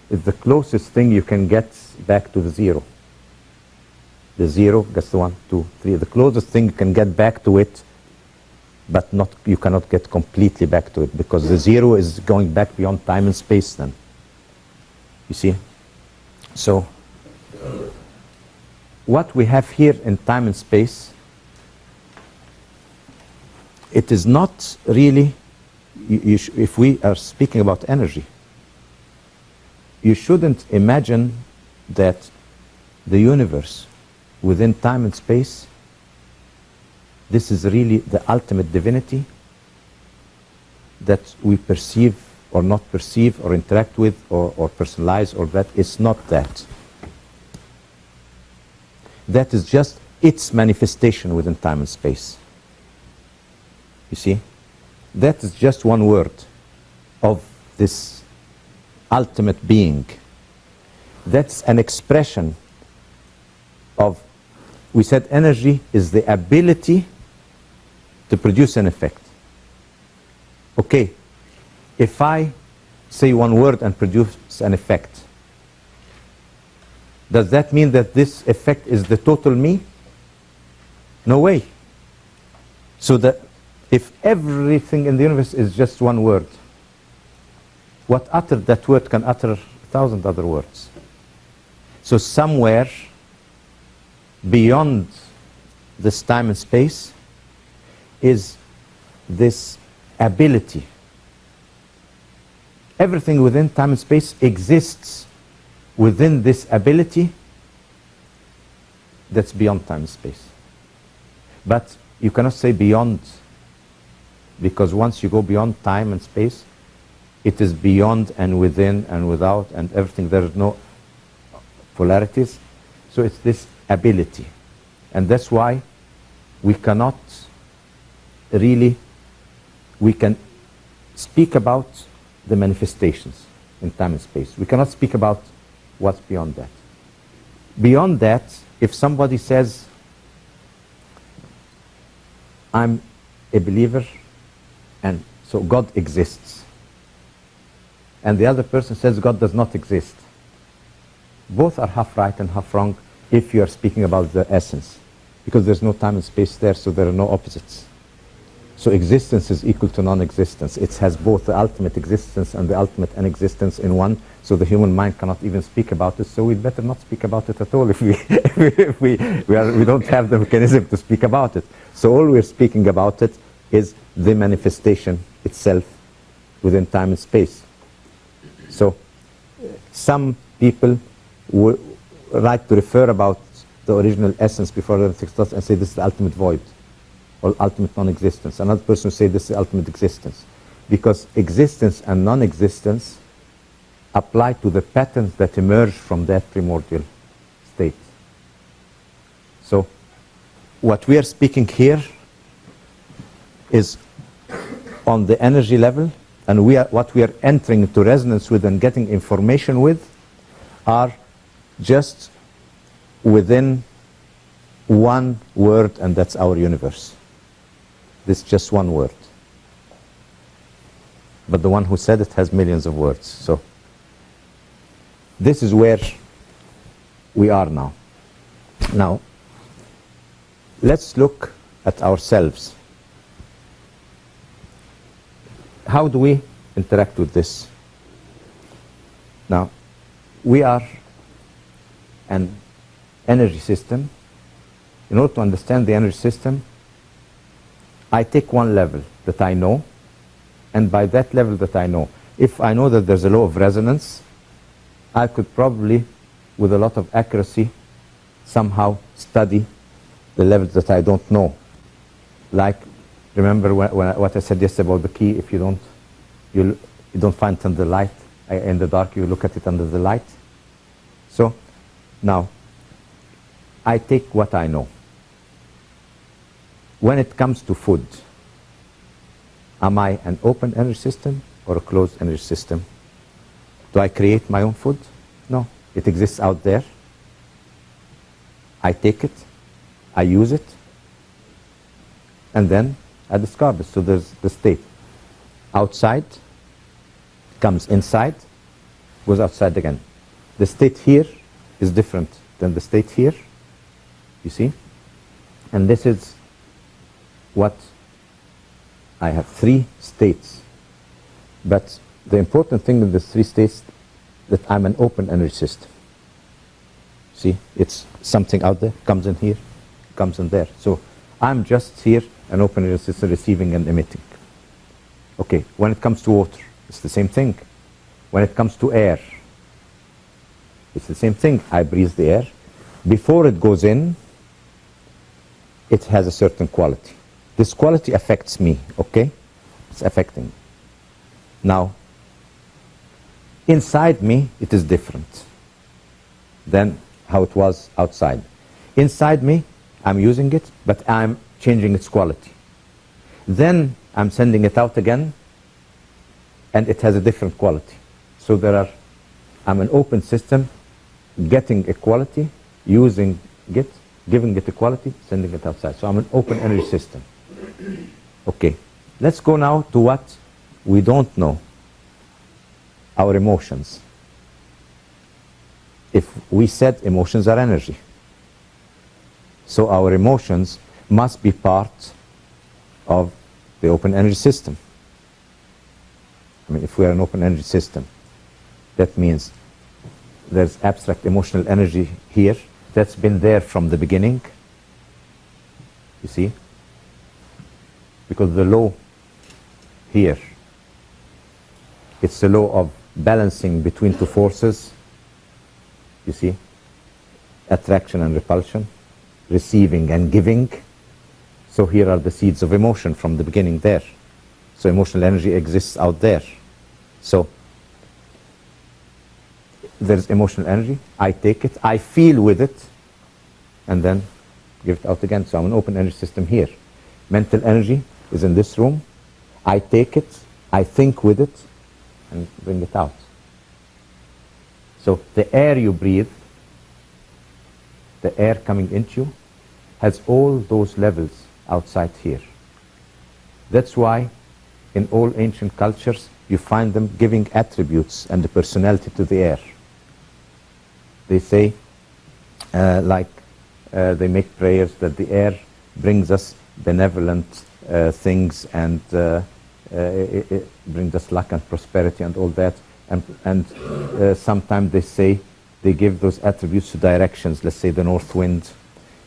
is the closest thing you can get back to the zero. The zero gets the 1, 2, 3. The closest thing you can get back to it, but you cannot get completely back to it, because the zero is going back beyond time and space then. You see? So what we have here in time and space, it is not really, if we are speaking about energy, you shouldn't imagine that the universe within time and space, this is really the ultimate divinity that we perceive or not perceive or interact with or personalize, or that. It's not that. That is just its manifestation within time and space. You see? That is just one word of this ultimate being. That's an expression of, we said energy is the ability to produce an effect. Okay, if I say one word and produce an effect, does that mean that this effect is the total me? No way. So that if everything in the universe is just one word, what uttered that word can utter 1,000 other words. So somewhere beyond this time and space is this ability. Everything within time and space exists within this ability that's beyond time and space. But you cannot say beyond, because once you go beyond time and space, it is beyond and within and without and everything. There is no polarities. So it's this ability. And that's why we cannot really, we can speak about the manifestations in time and space. We cannot speak about what's beyond that. Beyond that, if somebody says, I'm a believer and so God exists, and the other person says God does not exist, both are half right and half wrong if you are speaking about the essence, because there's no time and space there, so there are no opposites. So existence is equal to non-existence. It has both the ultimate existence and the ultimate inexistence in one, so the human mind cannot even speak about it, so we'd better not speak about it at all if we don't have the mechanism to speak about it. So all we're speaking about it is the manifestation itself within time and space. So some people like to refer about the original essence before the existence and say this is the ultimate void or ultimate non-existence. Another person will say this is the ultimate existence, because existence and non-existence apply to the patterns that emerge from that primordial state. So what we are speaking here is on the energy level, and what we are entering into resonance with and getting information with are just within one word, and that's our universe. This is just one word. But the one who said it has millions of words. So this is where we are now. Now, let's look at ourselves. How do we interact with this? Now, we are an energy system. In order to understand the energy system, I take one level that I know, and by that level that I know, if I know that there's a law of resonance, I could probably, with a lot of accuracy, somehow study the levels that I don't know. Like, remember what I said yesterday about the key? If you don't find it under the light, in the dark, you look at it under the light. So now, I take what I know. When it comes to food, am I an open energy system or a closed energy system? Do I create my own food? No. It exists out there. I take it, I use it, and then I discard it. So there's the state. Outside comes inside, goes outside again. The state here is different than the state here, you see? And this is what I have 3 states. But the important thing in the 3 states that I'm an open energy system. See, it's something out there, comes in here, comes in there. So I'm just here, an open energy system, receiving and emitting. Okay, when it comes to water, it's the same thing. When it comes to air, it's the same thing. I breathe the air. Before it goes in, it has a certain quality. This quality affects me, okay? It's affecting me. Now, inside me, it is different than how it was outside. Inside me, I'm using it, but I'm changing its quality. Then I'm sending it out again, and it has a different quality. So I'm an open system, getting a quality, using it, giving it a quality, sending it outside. So I'm an open energy system. Okay, let's go now to what we don't know, our emotions. If we said emotions are energy, so our emotions must be part of the open energy system. I mean, if we are an open energy system, that means there's abstract emotional energy here that's been there from the beginning, you see? Because the law here, it's the law of balancing between 2 forces, you see? Attraction and repulsion, receiving and giving. So here are the seeds of emotion from the beginning there. So emotional energy exists out there. So there's emotional energy, I take it, I feel with it, and then give it out again. So I'm an open energy system here. Mental energy is in this room, I take it, I think with it, and bring it out. So the air you breathe, the air coming into you, has all those levels outside here. That's why in all ancient cultures you find them giving attributes and the personality to the air. They say, they make prayers that the air brings us benevolent things, and it brings us luck and prosperity and all that. And sometimes they say they give those attributes to directions. Let's say the north wind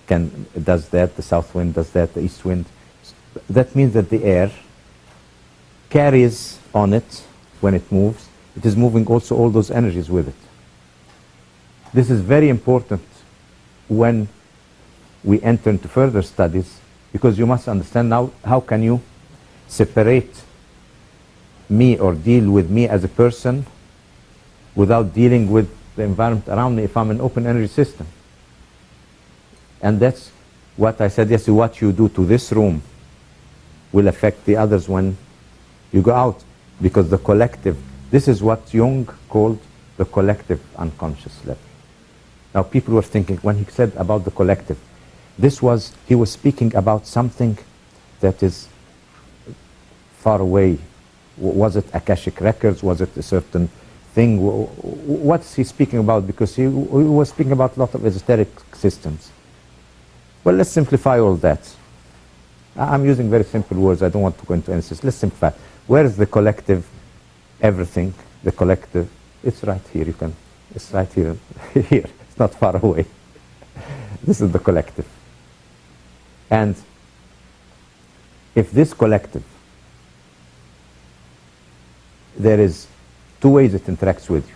does that, the south wind does that, the east wind. That means that the air carries on it when it moves. It is moving also all those energies with it. This is very important when we enter into further studies, because you must understand now how can you separate me or deal with me as a person without dealing with the environment around me if I'm an open energy system. And that's what I said yesterday. What you do to this room will affect the others when you go out, because the collective, this is what Jung called the collective unconscious level. Now people were thinking, when he said about the collective, he was speaking about something that is far away. Was it Akashic records? Was it a certain thing? What's he speaking about? Because he was speaking about a lot of esoteric systems. Well, let's simplify all that. I'm using very simple words. I don't want to go into anything. Let's simplify. Where is the collective everything? The collective, it's right here. It's right here. Here. It's not far away. This is the collective. And if this collective, there is 2 ways it interacts with you.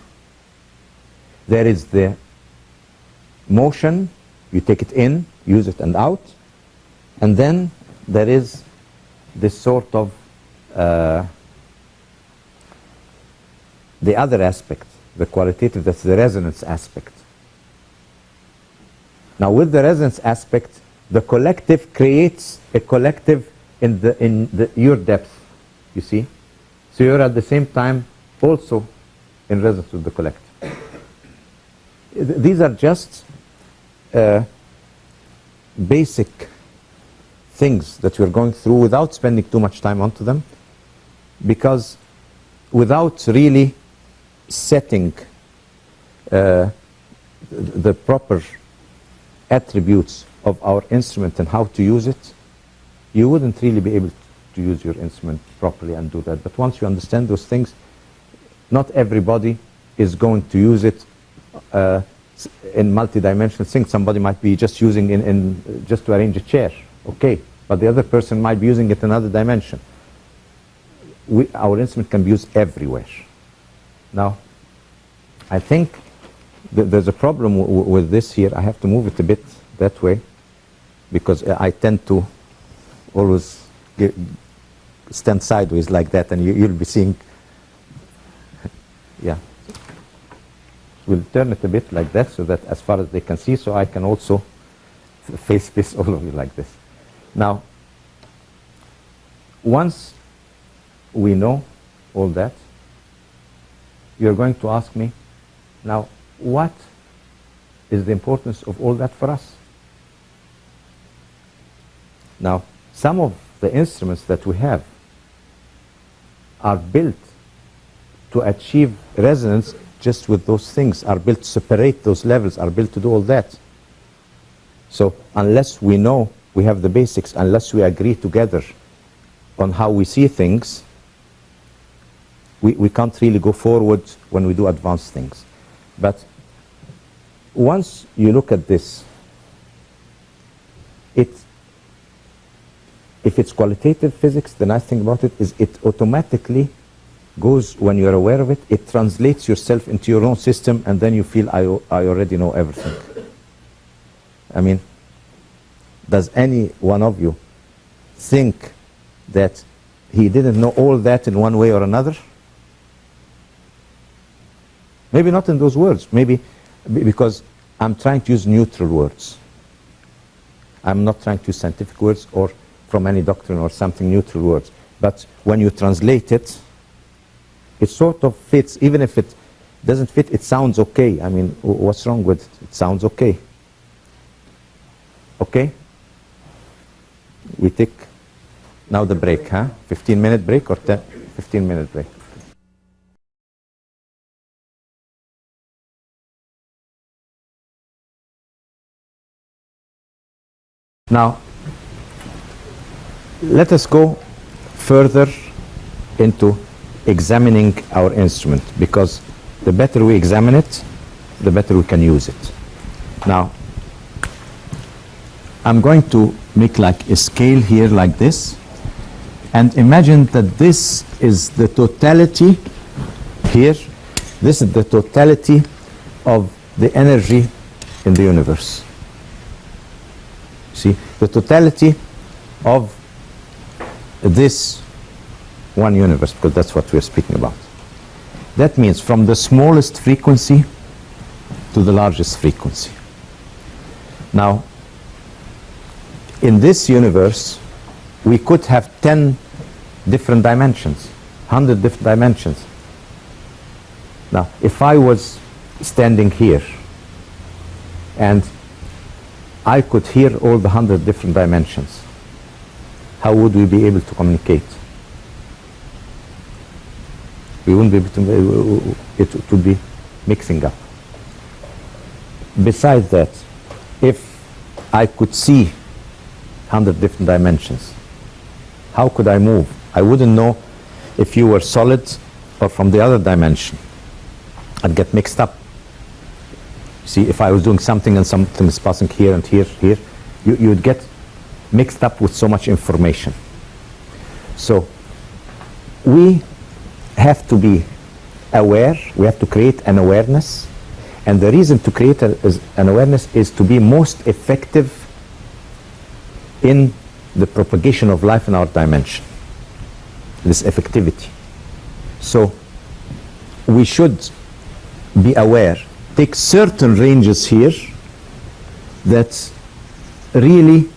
There is the motion, you take it in, use it and out, and then there is this sort of the other aspect, the qualitative, that's the resonance aspect. Now with the resonance aspect, the collective creates a collective in your depth, you see? So you're at the same time also in resonance with the collective. These are just basic things that we're going through without spending too much time onto them, because without really setting the proper attributes of our instrument and how to use it, you wouldn't really be able to use your instrument properly and do that. But once you understand those things, not everybody is going to use it in multi-dimensional things. Somebody might be just using in just to arrange a chair, okay, but the other person might be using it in another dimension. Our instrument can be used everywhere. Now, I think there's a problem with this here. I have to move it a bit that way because I tend to always stand sideways like that, and you'll be seeing. Yeah. We'll turn it a bit like that so that as far as they can see, so I can also face all of you like this. Now, once we know all that, you're going to ask me, now, what is the importance of all that for us? Now, some of the instruments that we have are built to achieve resonance just with those things, are built to separate those levels, are built to do all that. So unless we know we have the basics, unless we agree together on how we see things, we can't really go forward when we do advanced things. But once you look at this, if it's qualitative physics, the nice thing about it is it automatically goes, when you're aware of it, it translates yourself into your own system, and then you feel, I already know everything. I mean, does any one of you think that he didn't know all that in one way or another? Maybe not in those words, maybe because I'm trying to use neutral words. I'm not trying to use scientific words or from any doctrine or something, neutral words. But when you translate it, it sort of fits. Even if it doesn't fit, it sounds okay. I mean, what's wrong with it? It sounds okay. Okay? We take now the break, huh? 15-minute break or 15-minute break? Now, let us go further into examining our instrument, because the better we examine it, the better we can use it. Now, I'm going to make like a scale here like this, and imagine that this is the totality here. This is the totality of the energy in the universe. See, the totality of this one universe, because that's what we're speaking about. That means from the smallest frequency to the largest frequency. Now, in this universe, we could have 10 different dimensions, 100 different dimensions. Now, if I was standing here and I could hear all the 100 different dimensions, how would we be able to communicate? We wouldn't be able to, it would be mixing up. Besides that, if I could see 100 different dimensions, how could I move? I wouldn't know if you were solid or from the other dimension. I'd get mixed up. See, if I was doing something and something is passing here and here, you'd get mixed up with so much information. So we have to be aware, we have to create an awareness, and the reason to create an awareness is to be most effective in the propagation of life in our dimension, this effectivity. So we should be aware, take certain ranges here that really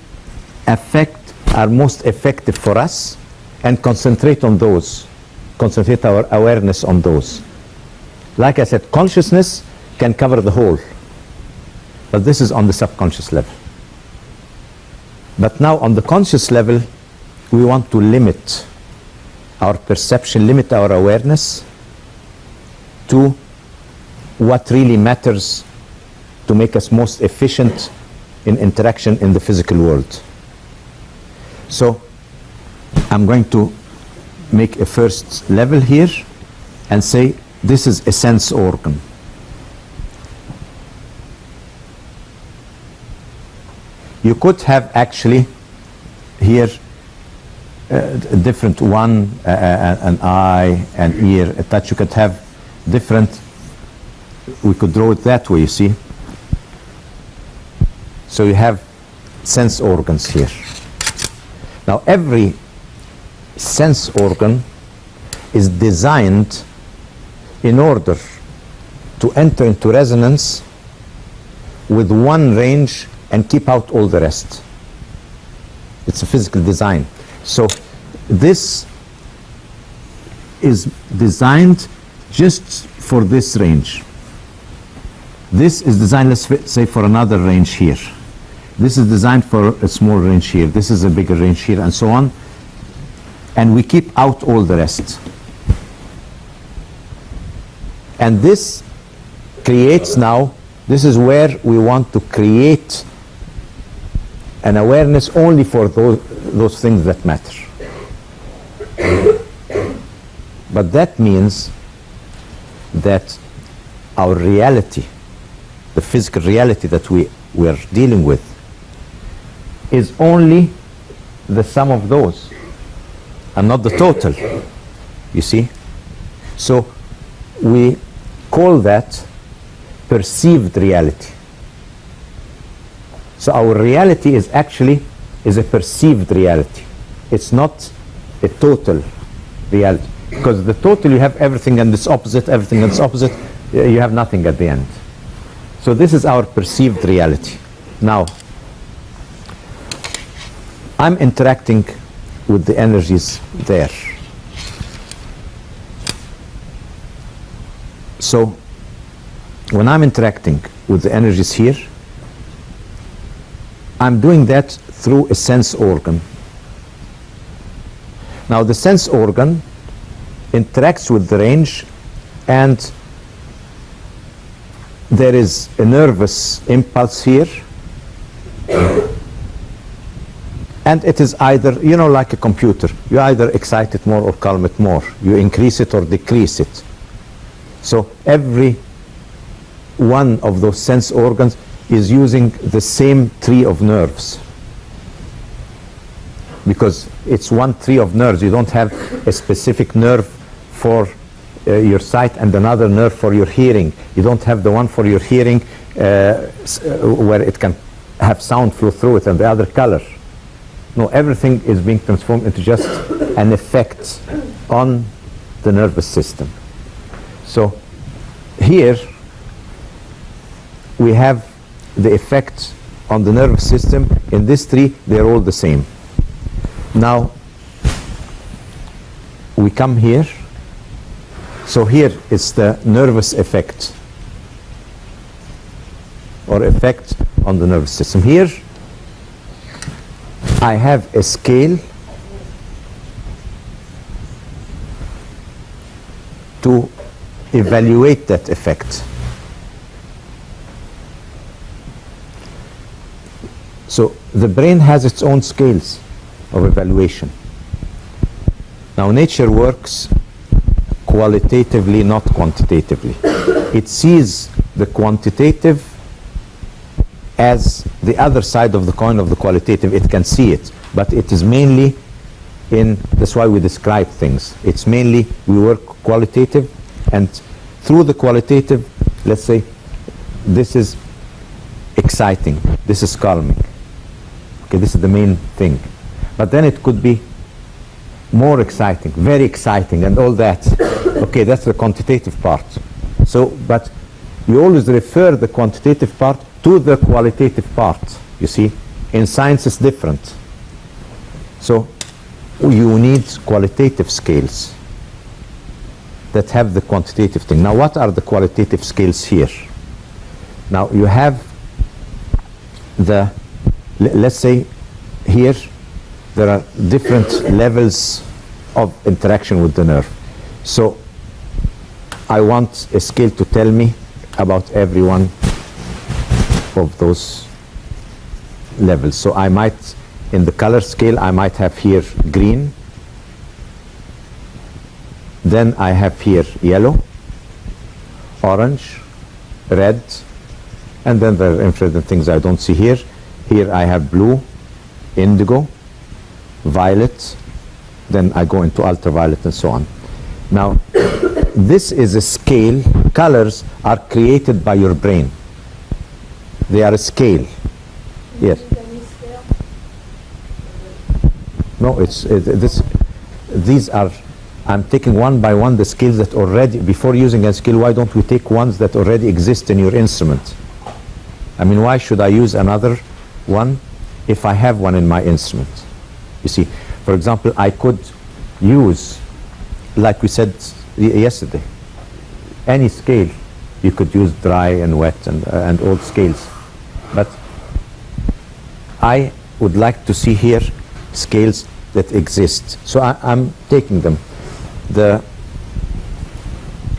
are most effective for us, and concentrate on those, concentrate our awareness on those. Like I said, consciousness can cover the whole, but this is on the subconscious level. But now on the conscious level, we want to limit our perception, limit our awareness to what really matters to make us most efficient in interaction in the physical world. So I'm going to make a first level here and say this is a sense organ. You could have actually here different one, an eye, an ear, a touch. You could have different, we could draw it that way, you see. So you have sense organs here. Now every sense organ is designed in order to enter into resonance with one range and keep out all the rest. It's a physical design. So this is designed just for this range. This is designed, let's say, for another range here. This is designed for a small range here. This is a bigger range here, and so on. And we keep out all the rest. And this creates now, this is where we want to create an awareness only for those things that matter. But that means that our reality, the physical reality that we are dealing with, is only the sum of those and not the total, you see. So we call that perceived reality. So our reality is actually a perceived reality. It's not a total reality, because the total, you have everything and its opposite, everything and its opposite, you have nothing at the end. So this is our perceived reality. Now I'm interacting with the energies there. So when I'm interacting with the energies here, I'm doing that through a sense organ. Now the sense organ interacts with the range, and there is a nervous impulse here, and it is either, you know, like a computer, you either excite it more or calm it more, you increase it or decrease it. So every one of those sense organs is using the same tree of nerves, because it's one tree of nerves. You don't have a specific nerve for your sight and another nerve for your hearing. You don't have the one for your hearing where it can have sound flow through it and the other color. No, everything is being transformed into just an effect on the nervous system. So here we have the effect on the nervous system. In this tree, they're all the same. Now we come here. So here is the nervous effect, or effect on the nervous system. Here I have a scale to evaluate that effect. So the brain has its own scales of evaluation. Now nature works qualitatively, not quantitatively. It sees the quantitative as the other side of the coin of the qualitative. It can see it, but it is mainly that's why we describe things. It's mainly, we work qualitative, and through the qualitative, let's say, this is exciting, this is calming. Okay, this is the main thing. But then it could be more exciting, very exciting, and all that. Okay, that's the quantitative part. So, but you always refer the quantitative part to the qualitative part, you see. In science it's different. So you need qualitative scales that have the quantitative thing. Now what are the qualitative scales here? Now you have the, let's say here there are different levels of interaction with the nerve. So I want a scale to tell me about every one of those levels. So I might, in the color scale, I might have here green, then I have here yellow, orange, red, and then there are infrared things I don't see here. Here I have blue, indigo, violet, then I go into ultraviolet and so on. Now, this is a scale. Colors are created by your brain. They are a scale. Yes. No, these are, I'm taking one by one the scales that already, before using a scale, why don't we take ones that already exist in your instrument? I mean, why should I use another one if I have one in my instrument? You see, for example, I could use, like we said yesterday, any scale. You could use dry and wet and old scales. But I would like to see here scales that exist. So I'm taking them.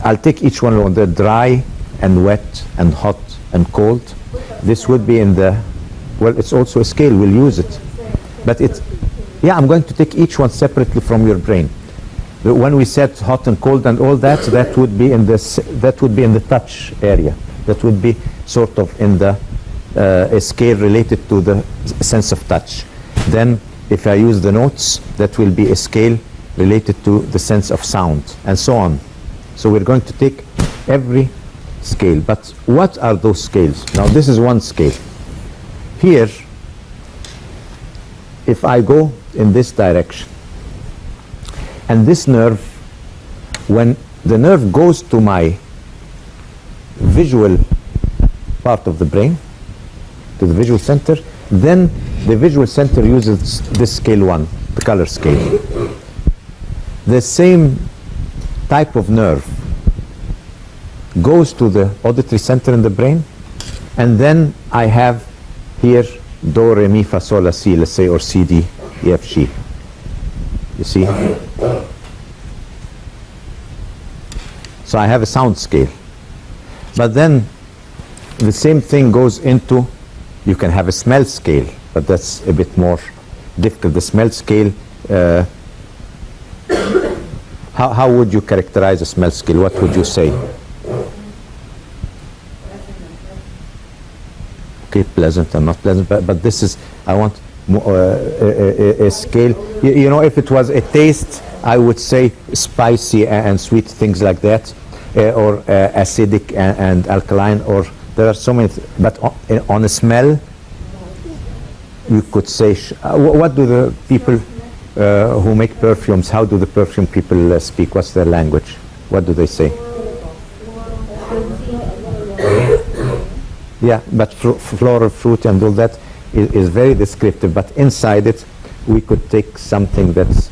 I'll take each one on the dry and wet and hot and cold. This would be in the, well, it's also a scale, we'll use it. But it's, yeah, I'm going to take each one separately from your brain. When we said hot and cold and all that, that would be in the touch area. That would be sort of in the a scale related to the sense of touch. Then if I use the notes, that will be a scale related to the sense of sound, and so on. So we're going to take every scale. But what are those scales? Now this is one scale. Here, if I go in this direction, and this nerve, when the nerve goes to my visual part of the brain, to the visual center, then the visual center uses this scale 1, the color scale. The same type of nerve goes to the auditory center in the brain, and then I have here do, re, mi, fa, sol, la, si, let's say, or C, D, E, F, G. You see? So I have a sound scale. But then the same thing goes into, you can have a smell scale, but that's a bit more difficult. The smell scale, how would you characterize a smell scale? What would you say? Okay, pleasant and not pleasant, but this is, I want a scale. You know, if it was a taste, I would say spicy and sweet, things like that, or acidic and alkaline, or there are so many. But on a smell, you could say, what do the people who make perfumes, how do the perfume people speak? What's their language? What do they say? Yeah, but floral, fruit, and all that is very descriptive. But inside it, we could take something that's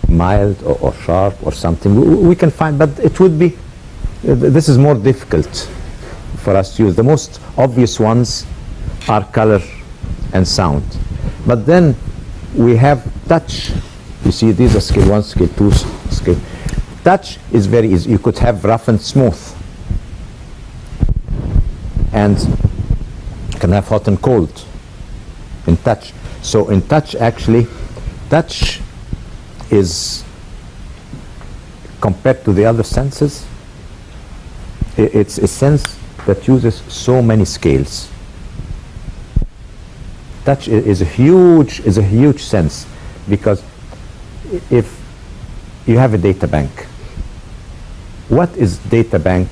mild or sharp or something. We can find, but it would be, this is more difficult for us to use. The most obvious ones are color and sound. But then we have touch. You see, these are scale 1, scale 2, scale. Touch is very easy. You could have rough and smooth. And you can have hot and cold in touch. So in touch, actually, touch is, compared to the other senses, it's a sense that uses so many scales. Touch is a huge sense, because if you have a data bank, what is data bank?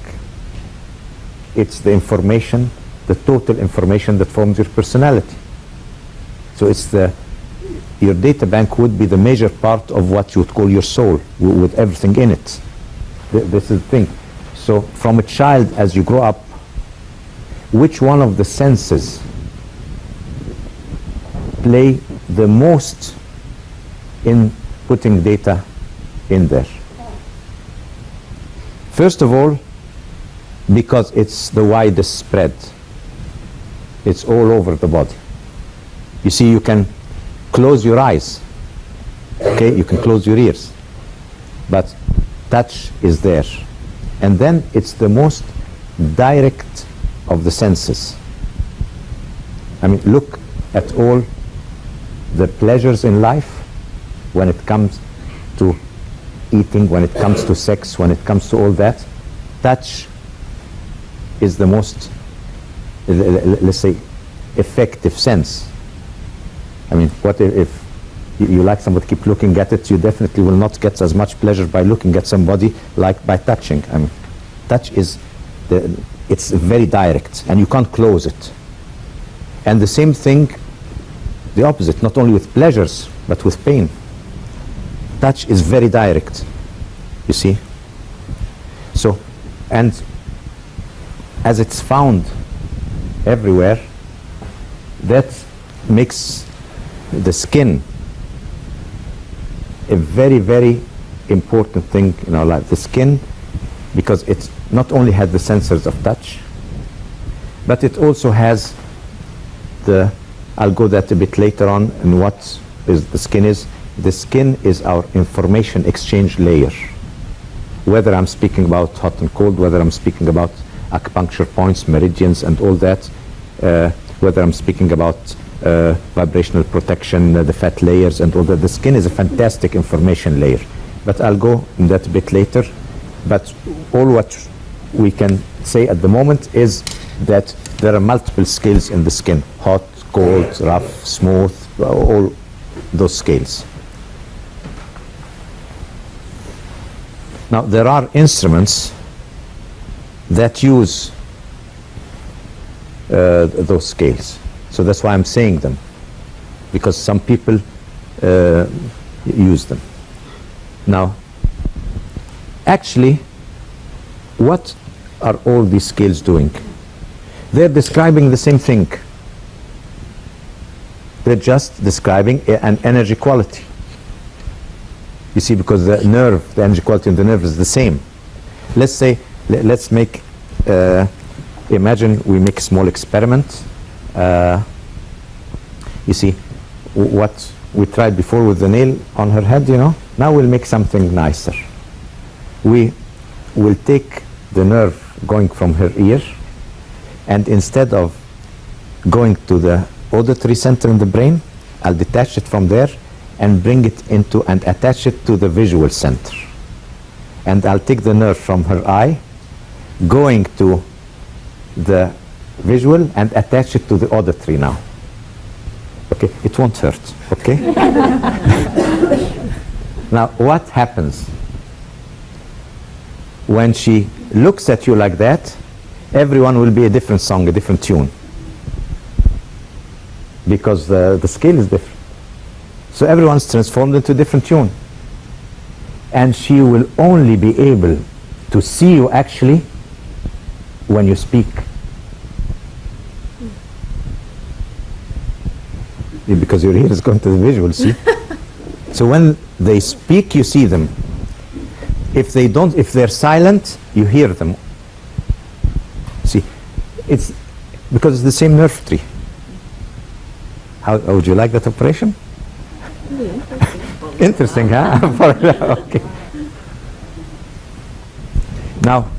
It's the information, the total information that forms your personality. So it's your data bank would be the major part of what you would call your soul, with everything in it. This is the thing. So from a child, as you grow up, which one of the senses play the most in putting data in there? First of all, because it's the widest spread. It's all over the body. You see, you can close your eyes, okay? You can close your ears, but touch is there. And then it's the most direct of the senses. I mean, look at all the pleasures in life when it comes to eating, when it comes to sex, when it comes to all that. Touch is the most, let's say, effective sense. I mean, what if you like somebody, keep looking at it, you definitely will not get as much pleasure by looking at somebody like by touching. I mean, touch is, it's very direct, and you can't close it. And the same thing, the opposite, not only with pleasures, but with pain. Touch is very direct, you see. So, and as it's found everywhere, that makes the skin a very, very important thing in our life. The skin, because it not only has the sensors of touch, but it also has the, I'll go that a bit later on, and what is the skin is. The skin is our information exchange layer. Whether I'm speaking about hot and cold, whether I'm speaking about acupuncture points, meridians, and all that, whether I'm speaking about vibrational protection, the fat layers, and all that. The skin is a fantastic information layer. But I'll go in that a bit later. But all what we can say at the moment is that there are multiple scales in the skin: hot, cold, rough, smooth, all those scales. Now, there are instruments that use those scales. So that's why I'm saying them, because some people use them. Now, actually, what are all these scales doing? They're describing the same thing. They're just describing an energy quality. You see, because the nerve, the energy quality in the nerve is the same. Let's say, let's make, imagine we make a small experiment. You see, what we tried before with the nail on her head, you know, now we'll make something nicer. We will take the nerve going from her ear, and instead of going to the auditory center in the brain, I'll detach it from there and bring it into and attach it to the visual center. And I'll take the nerve from her eye, going to the visual, and attach it to the auditory now. Okay, it won't hurt, okay? Now, what happens? When she looks at you like that, everyone will be a different song, a different tune. Because the scale is different. So everyone's transformed into a different tune. And she will only be able to see you actually when you speak. Because your ear is going to the visual, see? So when they speak, you see them. If they don't, if they're silent, you hear them. See, it's because it's the same nerve tree. How would you like that operation? Yeah, interesting, huh? Okay. Now,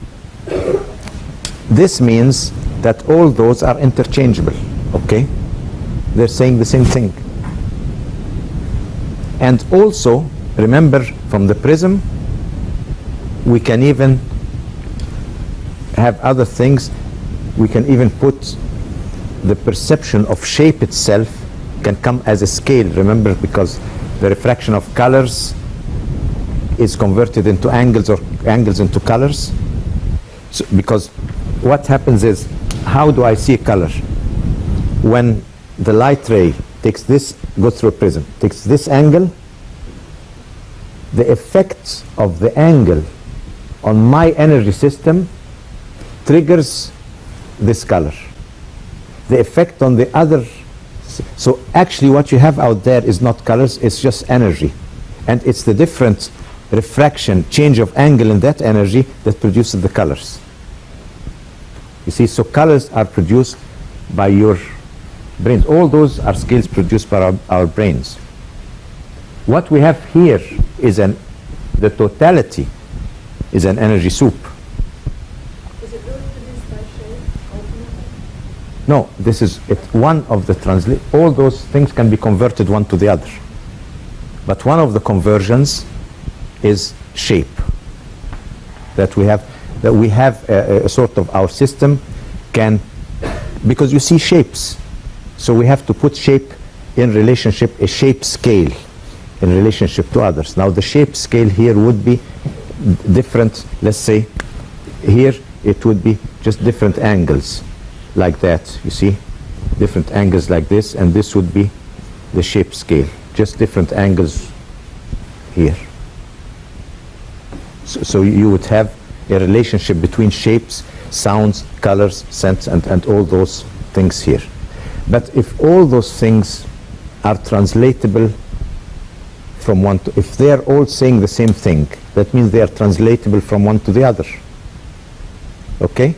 this means that all those are interchangeable, okay? They're saying the same thing. And also, remember, from the prism, we can even have other things. We can even put the perception of shape itself can come as a scale, remember, because the refraction of colors is converted into angles, or angles into colors. So, because what happens is, how do I see a color? When the light ray takes this, goes through a prism, takes this angle, the effect of the angle on my energy system triggers this color. The effect on the other, so actually what you have out there is not colors, it's just energy. And it's the different refraction, change of angle in that energy that produces the colors. You see, so colors are produced by your brains. All those are scales produced by our brains. What we have here is the totality is an energy soup. Is it really produced by No, this is it. One of the all those things can be converted one to the other. But one of the conversions is shape. That we have a sort of our system can, because you see shapes. So we have to put shape in relationship, a shape scale in relationship to others. Now the shape scale here would be different. Let's say here it would be just different angles like that, you see, different angles like this, and this would be the shape scale, just different angles here. So you would have a relationship between shapes, sounds, colors, scents, and all those things here. But if all those things are translatable from one to, if they are all saying the same thing, that means they are translatable from one to the other. Okay?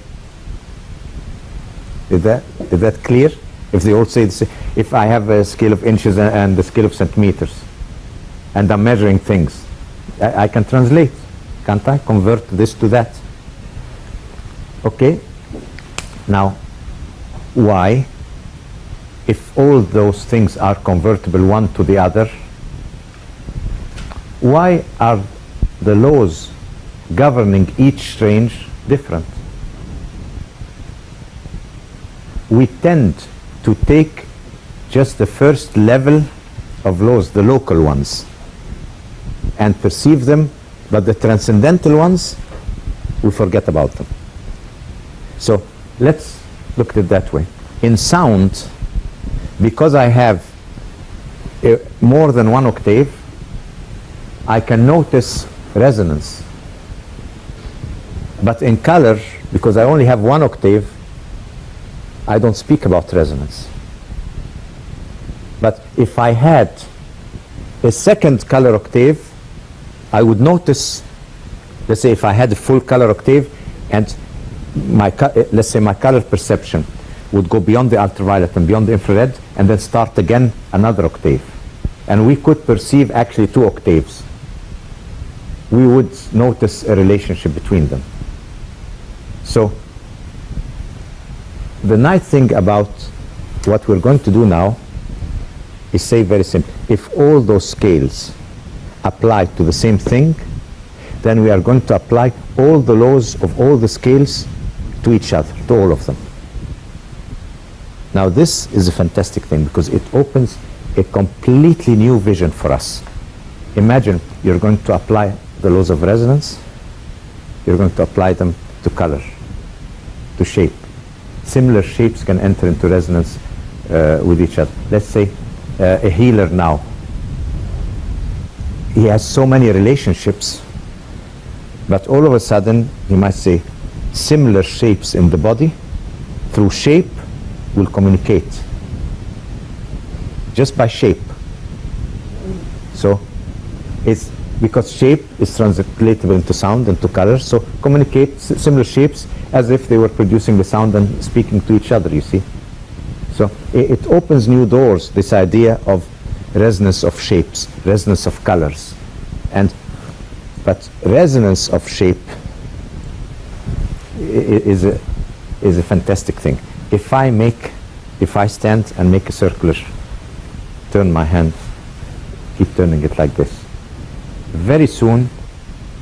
Is that clear? If they all say the same, if I have a scale of inches and the scale of centimeters, and I'm measuring things, I can translate, can't I? Convert this to that. Okay? Now, why? If all those things are convertible one to the other, why are the laws governing each range different? We tend to take just the first level of laws, the local ones, and perceive them, but the transcendental ones, we forget about them. So let's look at it that way. In sound, because I have more than one octave, I can notice resonance. But in color, because I only have one octave, I don't speak about resonance. But if I had a second color octave, I would notice, let's say if I had a full color octave, and let's say my color perception would go beyond the ultraviolet and beyond the infrared, and then start again another octave. And we could perceive actually two octaves. We would notice a relationship between them. So the nice thing about what we're going to do now is say very simple. If all those scales apply to the same thing, then we are going to apply all the laws of all the scales to each other, to all of them. Now this is a fantastic thing because it opens a completely new vision for us. Imagine you're going to apply the laws of resonance, you're going to apply them to color, to shape. Similar shapes can enter into resonance with each other. Let's say a healer now. He has so many relationships, but all of a sudden he might say similar shapes in the body through shape will communicate just by shape. So it's because shape is translatable into sound and to color, so communicate similar shapes as if they were producing the sound and speaking to each other, you see. So it opens new doors, this idea of resonance of shapes, resonance of colors. But resonance of shape is a fantastic thing. If I stand and make a circular, turn my hand, keep turning it like this, very soon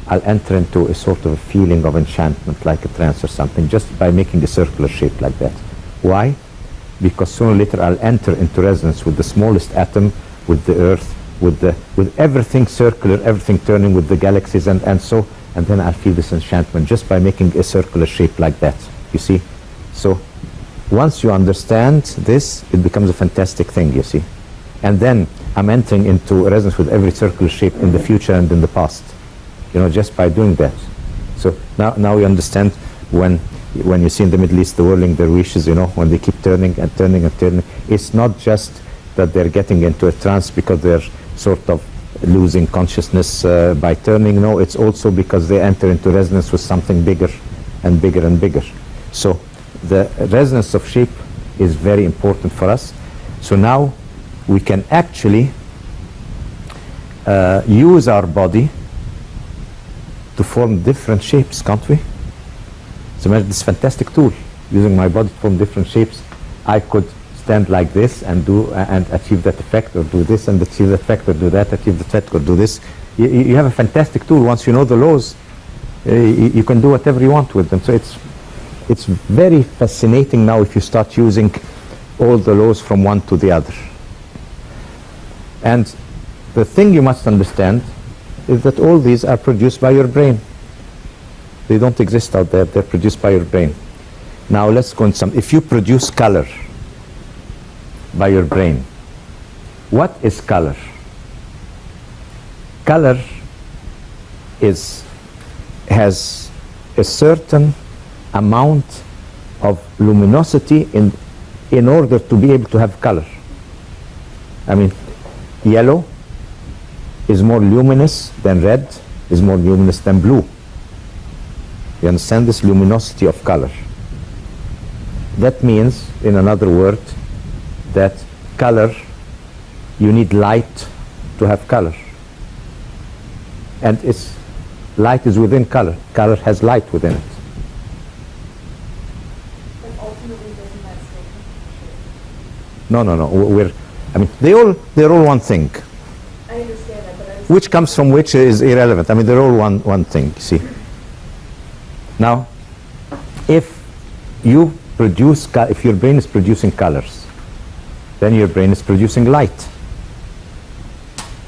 I'll enter into a sort of a feeling of enchantment, like a trance or something, just by making a circular shape like that. Why? Because sooner or later I'll enter into resonance with the smallest atom, with the earth, with everything circular, everything turning, with the galaxies, and then I'll feel this enchantment just by making a circular shape like that, you see. So once you understand this, it becomes a fantastic thing, you see. And then I'm entering into resonance with every circular shape in the future and in the past, you know, just by doing that. So now we understand when you see in the Middle East the whirling dervishes, you know, when they keep turning and turning and turning, it's not just that they're getting into a trance because they're sort of losing consciousness by turning. No, it's also because they enter into resonance with something bigger and bigger and bigger. So the resonance of shape is very important for us. So now we can actually use our body to form different shapes, can't we? So imagine this fantastic tool, using my body to form different shapes. I could stand like this and do and achieve that effect, or do this and achieve that effect, or do that, achieve the effect, or do this. You have a fantastic tool. Once you know the laws, you can do whatever you want with them. So it's very fascinating now if you start using all the laws from one to the other. And the thing you must understand is that all these are produced by your brain. They don't exist out there. They're produced by your brain. Now let's go into some. If you produce color by your brain, what is color? Color has a certain amount of luminosity in order to be able to have color. I mean, yellow is more luminous than red, is more luminous than blue. You understand this luminosity of color? That means, in another word, that color, you need light to have color. And light is within color. Color has light within it. But ultimately, doesn't that still No. I mean, they're all one thing. I understand that, but I was... Which comes from which is irrelevant. I mean, they're all one thing, you see. Now, if your brain is producing colors, then your brain is producing light.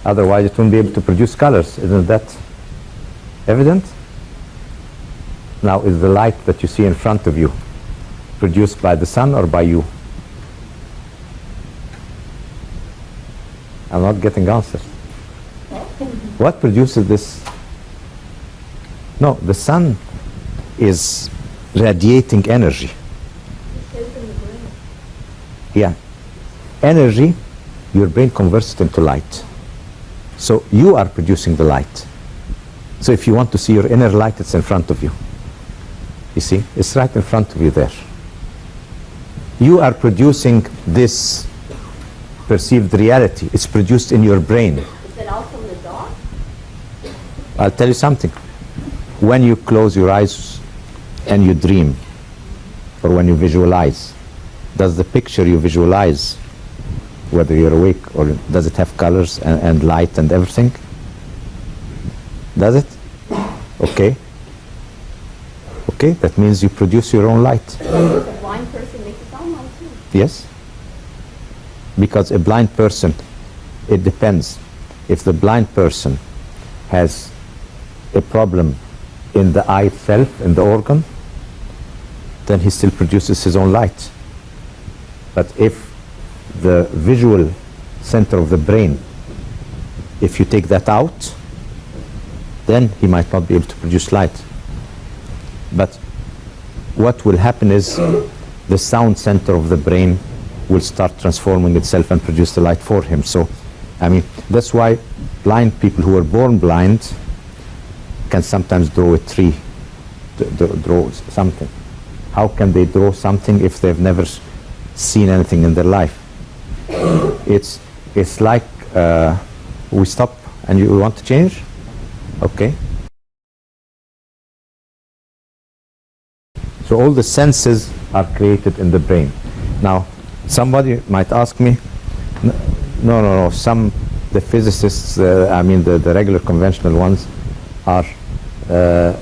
Otherwise, it won't be able to produce colors. Isn't that evident? Now, is the light that you see in front of you produced by the sun or by you? I'm not getting answers. What produces this? No, the sun is radiating energy. Yeah. Energy, your brain converts it into light. So you are producing the light. So if you want to see your inner light, it's in front of you. You see? It's right in front of you there. You are producing this perceived reality. It's produced in your brain. Is it also in the dark? I'll tell you something. When you close your eyes and you dream, or when you visualize, does the picture you visualize, whether you're awake or does it have colors and light and everything? Does it? Okay. Okay, that means you produce your own light. Does a blind person make his own light too? Yes. Because a blind person, it depends. If the blind person has a problem in the eye itself, in the organ, then he still produces his own light. But if the visual center of the brain, if you take that out, then he might not be able to produce light. But what will happen is the sound center of the brain will start transforming itself and produce the light for him. So, I mean, that's why blind people who are born blind can sometimes draw a tree, draw something. How can they draw something if they've never seen anything in their life? It's like we stop and you want to change? Okay. So all the senses are created in the brain. Now, somebody might ask me, no, the physicists, I mean the regular conventional ones are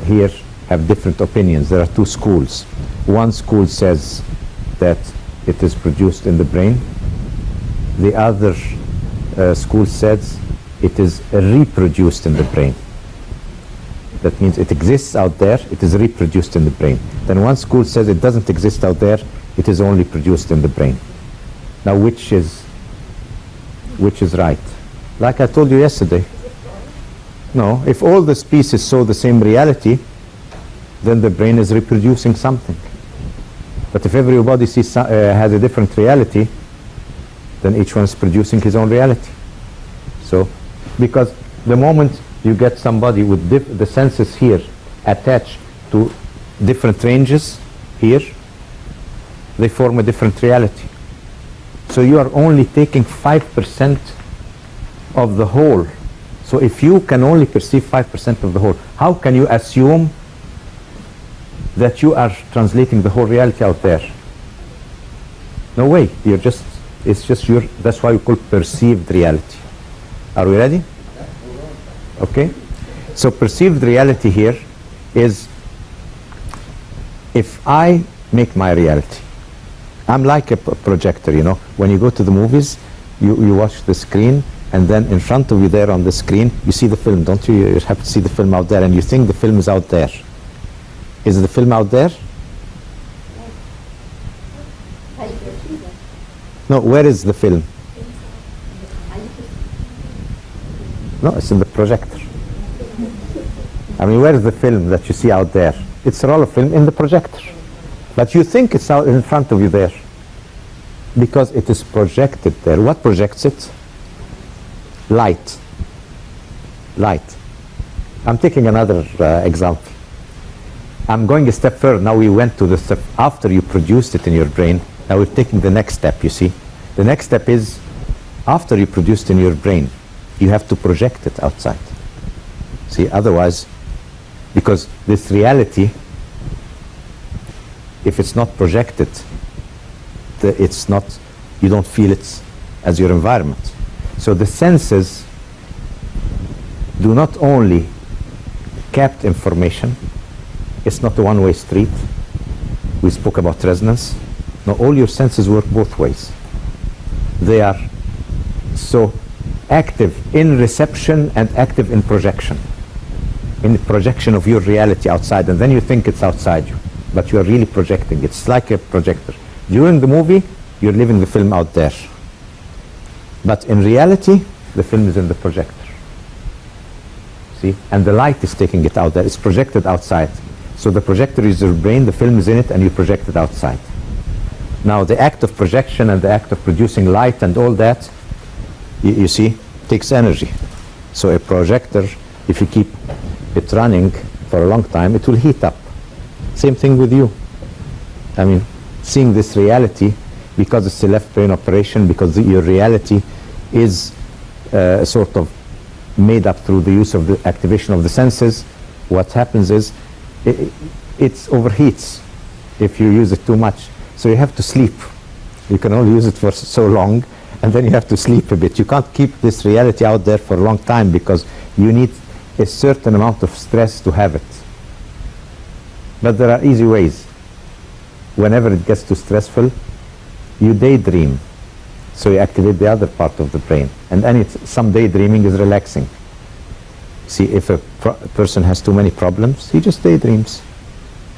here have different opinions. There are two schools. One school says that it is produced in the brain. The other school says it is reproduced in the brain. That means it exists out there, it is reproduced in the brain. Then one school says it doesn't exist out there, it is only produced in the brain. Now which is right? Like I told you yesterday. No, if all the species saw the same reality, then the brain is reproducing something. But if everybody has a different reality, then each one is producing his own reality. So, because the moment you get somebody with the senses here attached to different ranges here, they form a different reality. So you are only taking 5% of the whole. So if you can only perceive 5% of the whole, how can you assume that you are translating the whole reality out there? No way. It's just your, that's why we call perceived reality. Are we ready? Okay. So perceived reality here is, if I make my reality, I'm like a projector, you know. When you go to the movies, you watch the screen, and then in front of you there on the screen, you see the film, don't you? You have to see the film out there, and you think the film is out there. Is the film out there? How do you perceive it? No, where is the film? How do you perceive No, it's in the projector. I mean, where is the film that you see out there? It's a roll of film in the projector. But you think it's out in front of you there, because it is projected there. What projects it? Light. Light. I'm taking another example. I'm going a step further. Now we went to the step after you produced it in your brain. Now we're taking the next step, you see. The next step is, after you produced in your brain, you have to project it outside. See, otherwise, because this reality, if it's not projected, it's not, you don't feel it as your environment. So the senses do not only capture information, it's not a one-way street. We spoke about resonance. No, all your senses work both ways. They are so active in reception and active in projection. In the projection of your reality outside, and then you think it's outside you, but you are really projecting. It's like a projector. During the movie, you're living the film out there. But in reality, the film is in the projector. See? And the light is taking it out there. It's projected outside. So the projector is your brain, the film is in it, and you project it outside. Now, the act of projection and the act of producing light and all that, you see, takes energy. So a projector, if you keep it running for a long time, it will heat up. Same thing with you. I mean, seeing this reality, because it's a left brain operation, because your reality is sort of made up through the use of the activation of the senses, what happens is it overheats if you use it too much. So you have to sleep. You can only use it for so long, and then you have to sleep a bit. You can't keep this reality out there for a long time, because you need a certain amount of stress to have it. But there are easy ways. Whenever it gets too stressful, you daydream. So you activate the other part of the brain. And some daydreaming is relaxing. See, if a person has too many problems, he just daydreams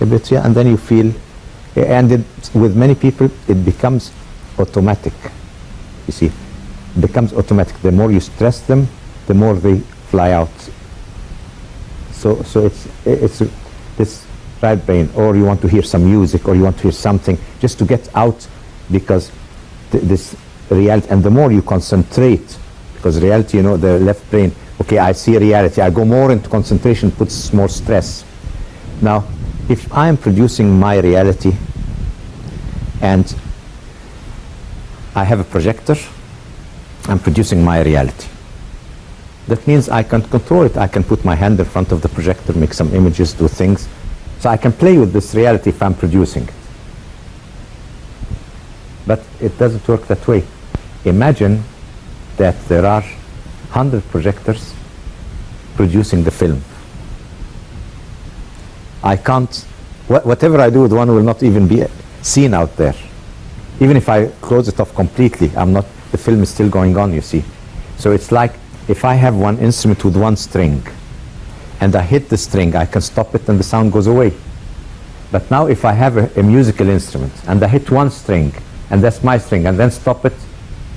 a bit, yeah, and then you feel, and with many people, it becomes automatic. You see, it becomes automatic. The more you stress them, the more they fly out. So it's this right brain, or you want to hear some music, or you want to hear something, just to get out, because this reality, and the more you concentrate, because reality, you know, the left brain, okay, I see reality, I go more into concentration, puts more stress. Now, if I am producing my reality, and I have a projector, I'm producing my reality. That means I can control it. I can put my hand in front of the projector, make some images, do things. So I can play with this reality if I'm producing it. But it doesn't work that way. Imagine that there are 100 projectors producing the film. I can't, whatever I do with one will not even be seen out there. Even if I close it off completely, the film is still going on, you see. So it's like, if I have one instrument with one string, and I hit the string, I can stop it and the sound goes away. But now if I have a musical instrument, and I hit one string, and that's my string, and then stop it,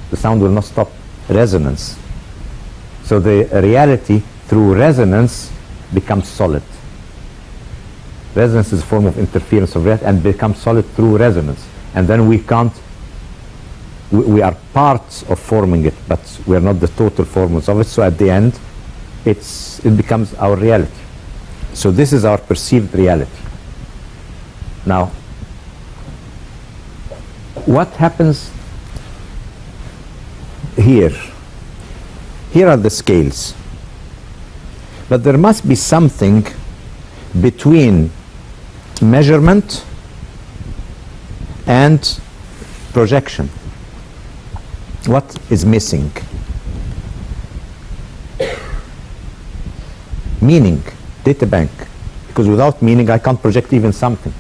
the sound will not stop. Resonance. So the reality through resonance becomes solid. Resonance is a form of interference of reality, and becomes solid through resonance. And then we can't, we are parts of forming it, but we are not the total formers of it. So at the end, it becomes our reality. So this is our perceived reality. Now, what happens here? Here are the scales. But there must be something between measurement and projection. What is missing? Meaning, data bank. Because without meaning, I can't project even something.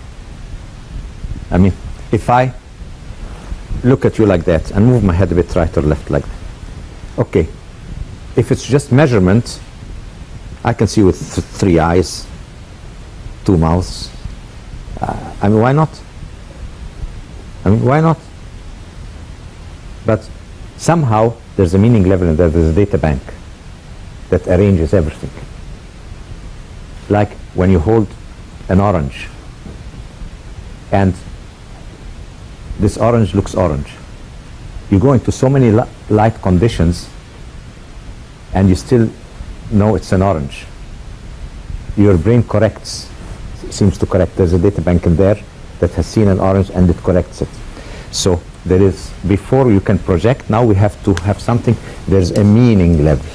I mean, if I look at you like that and move my head a bit right or left like that. Okay, if it's just measurement, I can see with 3 eyes, 2 mouths. I mean, why not? I mean, why not? But somehow there's a meaning level in there. There's a data bank that arranges everything. Like when you hold an orange and this orange looks orange. You go into so many light conditions and you still know it's an orange. Your brain corrects, seems to correct. There's a data bank in there that has seen an orange and it corrects it. So there is, before you can project, now we have to have something, there's a meaning level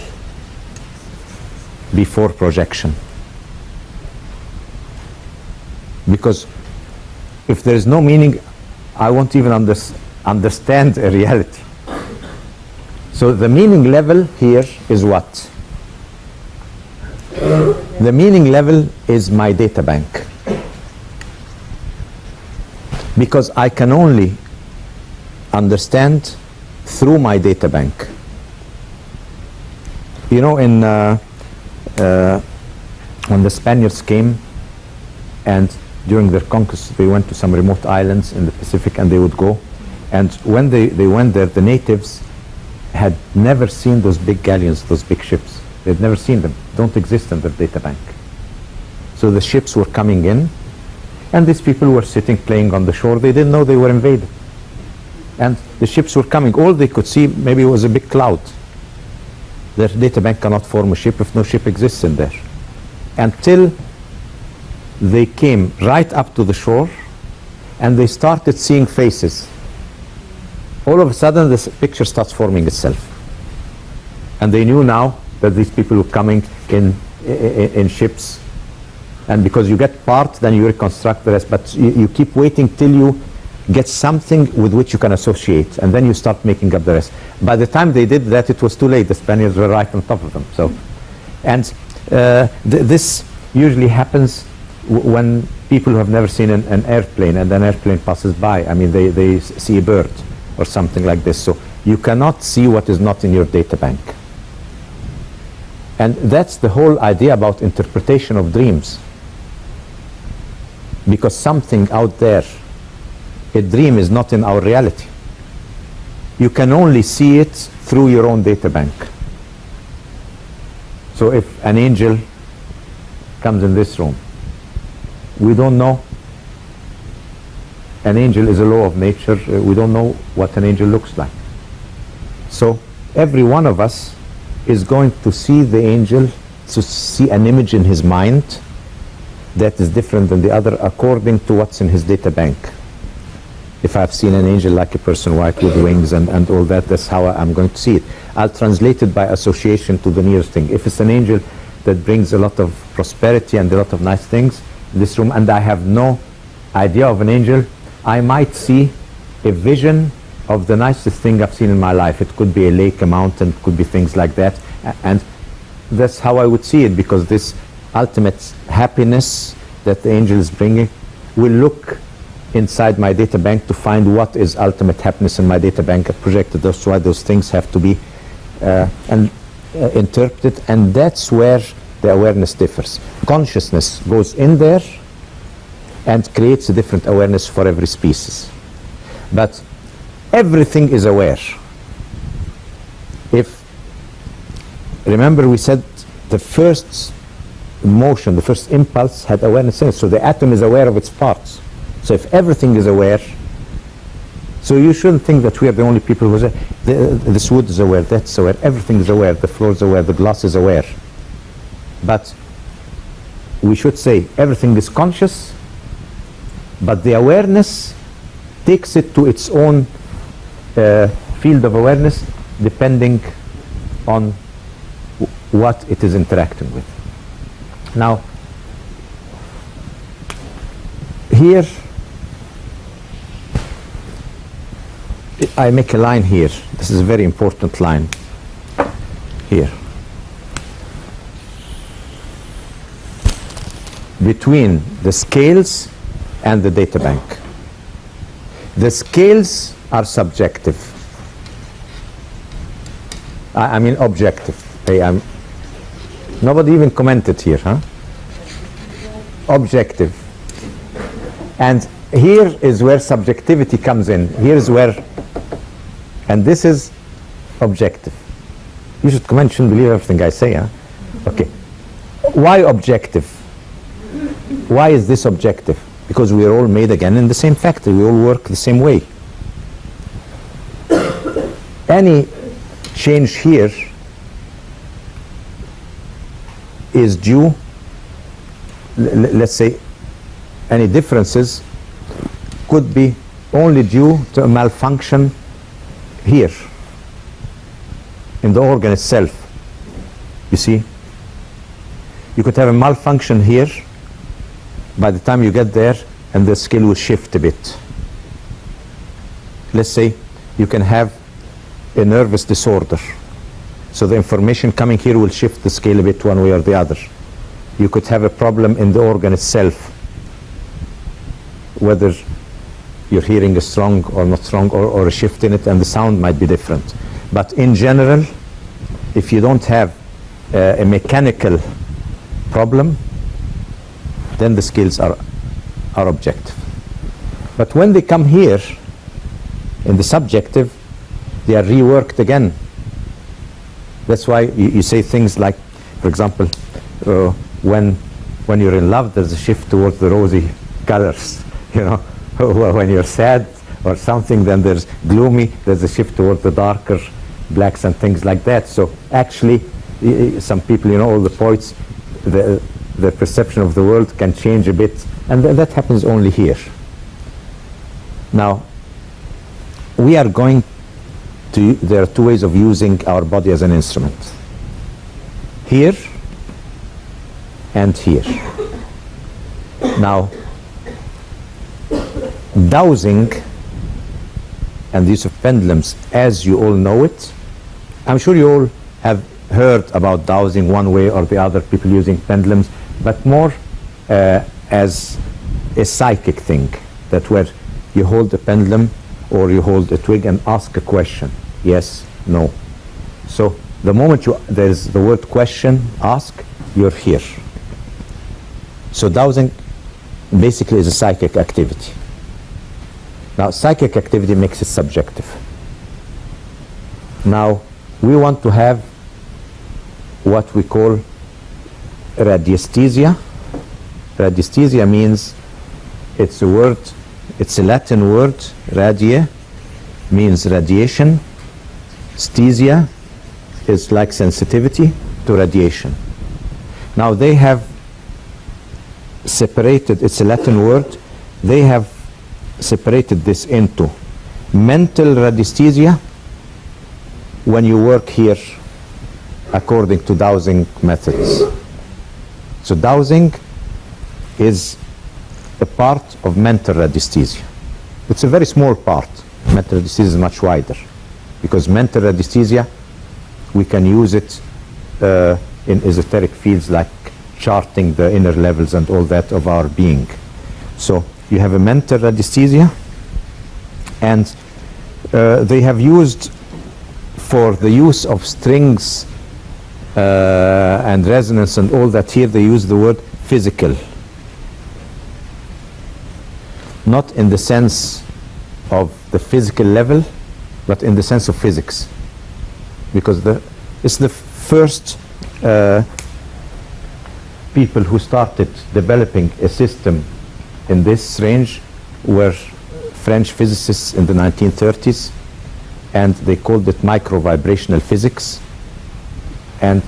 before projection. Because if there is no meaning, I won't even understand a reality. So the meaning level here is what? The meaning level is my data bank. Because I can only understand through my data bank. You know, when the Spaniards came and during their conquest they went to some remote islands in the Pacific and they would go, and when they went there, the natives had never seen those big galleons, those big ships. They'd never seen them, don't exist in their data bank. So the ships were coming in and these people were sitting playing on the shore. They didn't know they were invaded. And the ships were coming. All they could see maybe was a big cloud. Their data bank cannot form a ship if no ship exists in there. Until they came right up to the shore and they started seeing faces. All of a sudden this picture starts forming itself. And they knew now that these people were coming in ships. And because you get part, then you reconstruct the rest. But you keep waiting till you get something with which you can associate, and then you start making up the rest. By the time they did that, it was too late. The Spaniards were right on top of them. So, and this usually happens when people who have never seen an airplane and an airplane passes by. I mean, they see a bird or something like this. So you cannot see what is not in your data bank. And that's the whole idea about interpretation of dreams. Because something out there, a dream is not in our reality. You can only see it through your own data bank. So if an angel comes in this room, we don't know. An angel is a law of nature. We don't know what an angel looks like. So every one of us is going to see the angel, to see an image in his mind that is different than the other according to what's in his data bank. If I've seen an angel like a person white with wings and all that, that's how I'm going to see it. I'll translate it by association to the nearest thing. If it's an angel that brings a lot of prosperity and a lot of nice things in this room, and I have no idea of an angel, I might see a vision of the nicest thing I've seen in my life. It could be a lake, a mountain, it could be things like that. And that's how I would see it, because this ultimate happiness that the angel is bringing will look inside my data bank to find what is ultimate happiness in my data bank projected. That's why those things have to be interpreted, and that's where the awareness differs. Consciousness goes in there and creates a different awareness for every species. But everything is aware. If, remember we said the first motion, the first impulse had awareness in it, so the atom is aware of its parts. So if everything is aware, so you shouldn't think that we are the only people who are this wood is aware, that's aware, everything is aware, the floor is aware, the glass is aware. But we should say everything is conscious, but the awareness takes it to its own field of awareness depending on what it is interacting with. Now, I make a line here. This is a very important line here. Between the scales and the data bank. The scales are subjective. I mean objective. Nobody even commented here, huh? Objective. And here is where subjectivity comes in. Here's where, and this is objective. You should comment, shouldn't believe everything I say, huh? Okay. Why objective? Why is this objective? Because we are all made again in the same factory. We all work the same way. Any change here is due, let's say, any differences could be only due to a malfunction here in the organ itself. You see? You could have a malfunction here. By the time you get there, and the scale will shift a bit. Let's say you can have a nervous disorder. So the information coming here will shift the scale a bit one way or the other. You could have a problem in the organ itself, whether your hearing is strong or not strong, or a shift in it, and the sound might be different. But in general, if you don't have a mechanical problem, then the scales are objective. But when they come here in the subjective, they are reworked again. That's why you say things like, for example, when you're in love, there's a shift towards the rosy colors. You know, when you're sad or something, then there's gloomy. There's a shift towards the darker blacks and things like that. So actually, some people, you know, all the poets, the perception of the world can change a bit, and that happens only here. Now, we are going to, there are two ways of using our body as an instrument. Here and here. Now, dowsing and the use of pendulums, as you all know it, I'm sure you all have heard about dowsing one way or the other, people using pendulums, but more as a psychic thing, that where you hold a pendulum or you hold a twig and ask a question, yes, no. So the moment there's the word question, ask, you're here. So dowsing basically is a psychic activity. Now psychic activity makes it subjective. Now we want to have what we call radiesthesia. Radiesthesia means, it's a word, it's a Latin word, radie means radiation. Sthesia is like sensitivity to radiation. Now they have separated, it's a Latin word, they have separated this into mental radiesthesia when you work here according to dowsing methods. So dowsing is a part of mental radiesthesia. It's a very small part. Mental radiesthesia is much wider, because mental radiesthesia, we can use it in esoteric fields like charting the inner levels and all that of our being. So you have a mental radiesthesia, and they have used, for the use of strings and resonance and all that, here they use the word physical. Not in the sense of the physical level, but in the sense of physics. Because it's the first people who started developing a system in this range were French physicists in the 1930s, and they called it micro-vibrational physics. And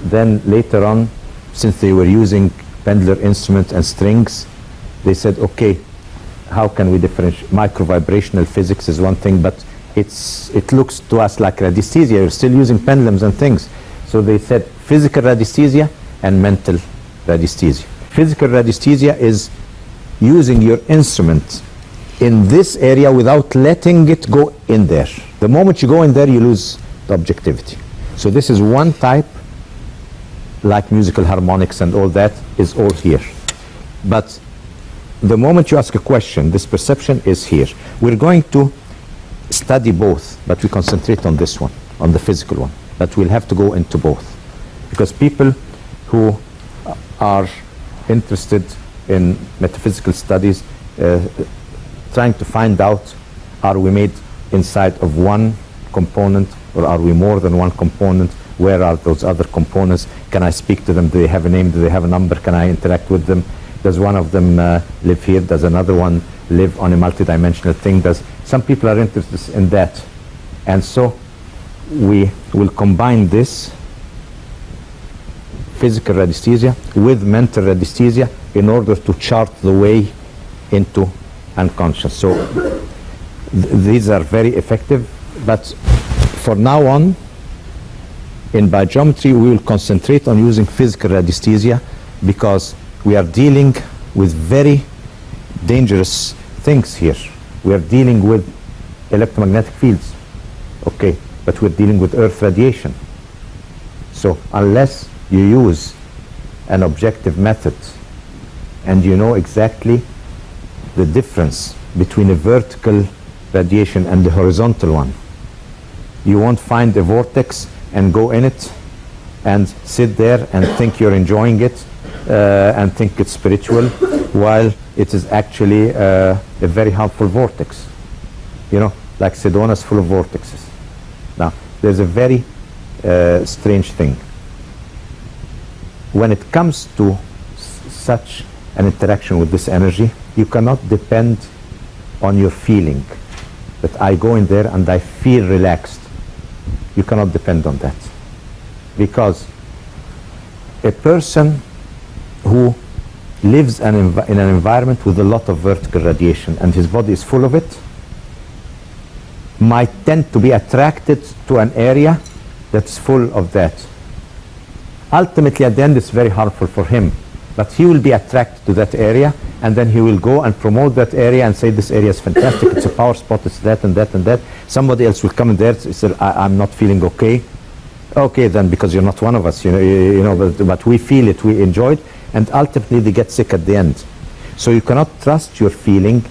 then later on, since they were using pendular instruments and strings, they said, okay, how can we differentiate? Micro-vibrational physics is one thing, but it looks to us like radiesthesia. You're still using pendulums and things. So they said physical radiesthesia and mental radiesthesia. Physical radiesthesia is using your instrument in this area without letting it go in there. The moment you go in there, you lose the objectivity. So this is one type, like musical harmonics and all that, is all here. But the moment you ask a question, this perception is here. We're going to study both, but we concentrate on this one, on the physical one. But we'll have to go into both. Because people who are interested in metaphysical studies, trying to find out, are we made inside of one component, or are we more than one component? Where are those other components? Can I speak to them? Do they have a name? Do they have a number? Can I interact with them? Does one of them live here? Does another one live on a multidimensional thing? Some people are interested in that. And so we will combine this physical radiesthesia with mental radiesthesia in order to chart the way into unconscious. So these are very effective, but for now on, in biogeometry, we will concentrate on using physical radiesthesia because we are dealing with very dangerous things here. We are dealing with electromagnetic fields, okay, but we're dealing with Earth radiation. So unless you use an objective method and you know exactly the difference between a vertical radiation and the horizontal one, you won't find a vortex and go in it and sit there and think you're enjoying it and think it's spiritual, while it is actually a very harmful vortex. You know, like Sedona is full of vortexes. Now, there's a very strange thing. When it comes to such an interaction with this energy, you cannot depend on your feeling that I go in there and I feel relaxed. You cannot depend on that, because a person who lives in an environment with a lot of vertical radiation and his body is full of it might tend to be attracted to an area that's full of that. Ultimately, at the end, it's very harmful for him, but he will be attracted to that area, and then he will go and promote that area and say, this area is fantastic, it's a power spot, it's that and that and that. Somebody else will come in there and say, I'm not feeling okay. Okay, then, because you're not one of us, but we feel it, we enjoy it, and ultimately they get sick at the end. So you cannot trust your feeling,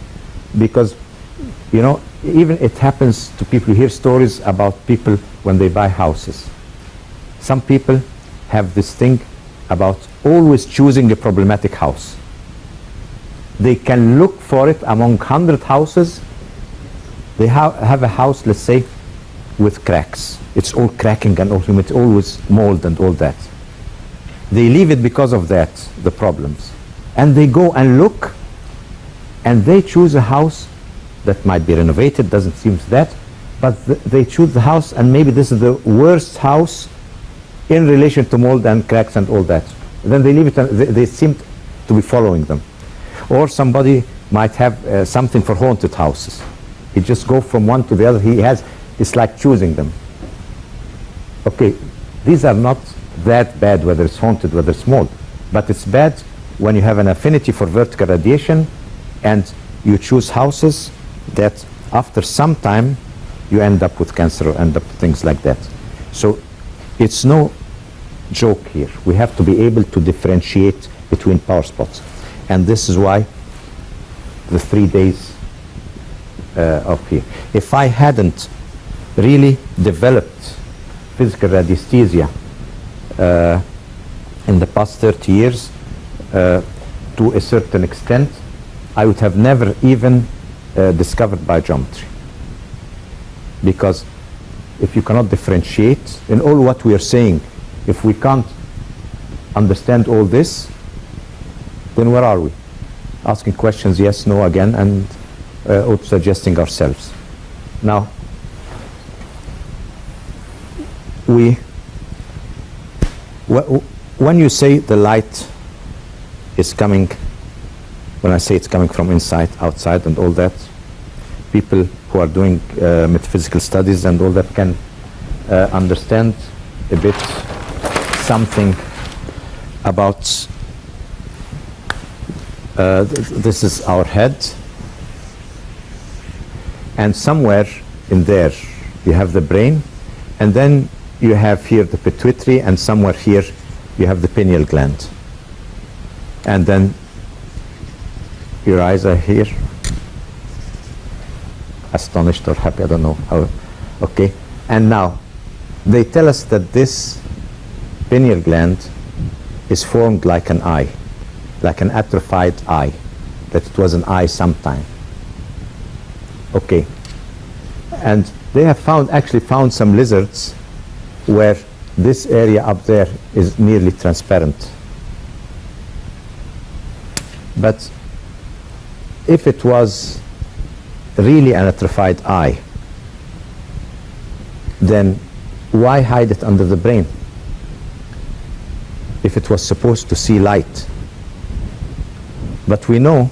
because, even it happens to people. You hear stories about people when they buy houses. Some people have this thing about always choosing a problematic house. They can look for it among 100 houses. They have a house, let's say, with cracks. It's all cracking and it's always mold and all that. They leave it because of that, the problems. And they go and look, and they choose a house that might be renovated, doesn't seem that, but they choose the house, and maybe this is the worst house in relation to mold and cracks and all that. And then they leave it, and they seem to be following them. Or somebody might have something for haunted houses. He just go from one to the other. It's like choosing them. Okay, these are not that bad, whether it's haunted, whether it's mold, but it's bad when you have an affinity for vertical radiation and you choose houses that after some time you end up with cancer or end up with things like that. So it's no joke here. We have to be able to differentiate between power spots, and this is why the 3 days of here. If I hadn't really developed physical radiesthesia in the past 30 years to a certain extent, I would have never even discovered biogeometry. Because if you cannot differentiate in all what we are saying, if we can't understand all this, then where are we? Asking questions, yes, no, again, and auto-suggesting ourselves. Now, when you say the light is coming, when I say it's coming from inside, outside, and all that, people who are doing metaphysical studies and all that can understand a bit something about this is our head, And somewhere in there you have the brain, and then you have here the pituitary, and somewhere here you have the pineal gland. And then your eyes are here, astonished or happy, I don't know how. Okay, and now they tell us that this pineal gland is formed like an eye, like an atrophied eye, that it was an eye sometime. Okay, and they have actually found some lizards where this area up there is nearly transparent. But if it was really an atrophied eye, then why hide it under the brain if it was supposed to see light? But we know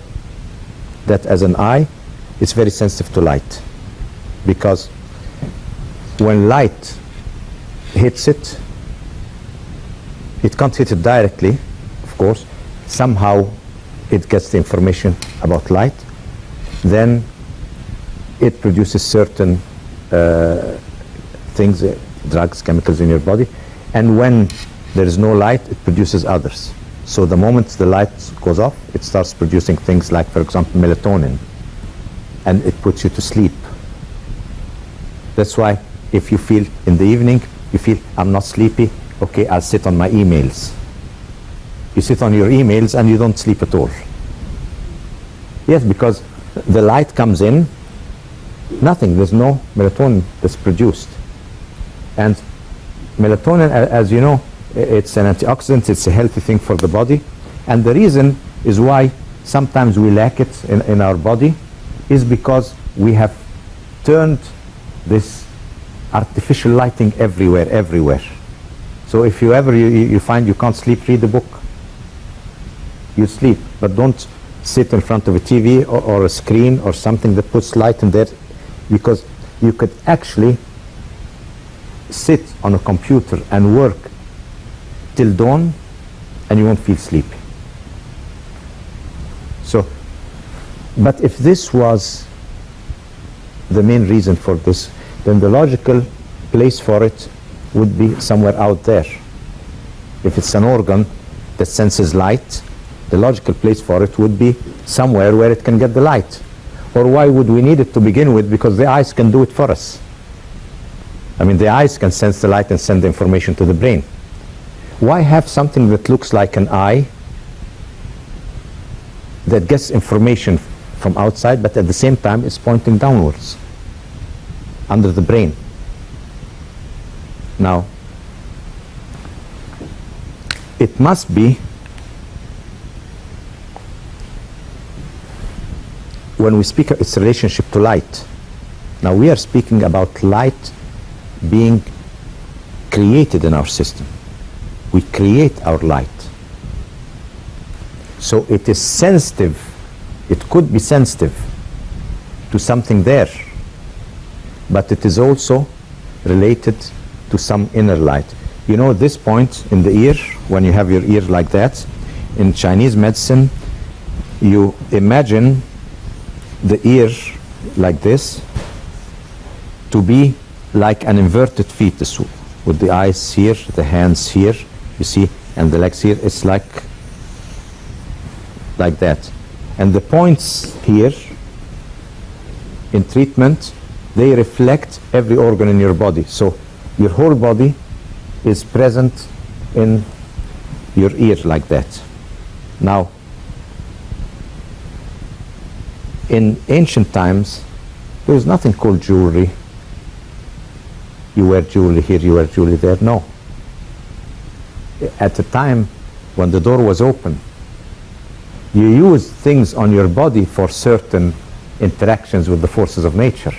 that as an eye, it's very sensitive to light, because when light hits it, it can't hit it directly, of course. Somehow it gets the information about light. Then it produces certain things, drugs, chemicals in your body. And when there is no light, it produces others. So the moment the light goes off, it starts producing things like, for example, melatonin. And it puts you to sleep. That's why if you feel in the evening, you feel, I'm not sleepy, okay, I'll sit on my emails. You sit on your emails and you don't sleep at all. Yes, because the light comes in, nothing, there's no melatonin that's produced. And melatonin, as you know, it's an antioxidant, it's a healthy thing for the body. And the reason is why sometimes we lack it in our body is because we have turned this artificial lighting everywhere. So if you find you can't sleep, read a book. You sleep, but don't sit in front of a TV or a screen or something that puts light in there, because you could actually sit on a computer and work till dawn and you won't feel sleepy. So, but if this was the main reason for this, then the logical place for it would be somewhere out there. If it's an organ that senses light, the logical place for it would be somewhere where it can get the light. Or why would we need it to begin with? Because the eyes can do it for us. I mean, the eyes can sense the light and send the information to the brain. Why have something that looks like an eye that gets information from outside, but at the same time is pointing downwards, under the brain? Now, it must be, when we speak of its relationship to light, now we are speaking about light being created in our system. We create our light. So it is sensitive, it could be sensitive to something there, but it is also related to some inner light. You know, this point in the ear, when you have your ear like that, in Chinese medicine, you imagine the ear like this to be like an inverted fetus, with the eyes here, the hands here, you see, and the legs here. It's like that. And the points here in treatment, they reflect every organ in your body. So your whole body is present in your ear like that. Now, in ancient times, there was nothing called jewelry. You wear jewelry here, you wear jewelry there. No. At the time when the door was open, you used things on your body for certain interactions with the forces of nature.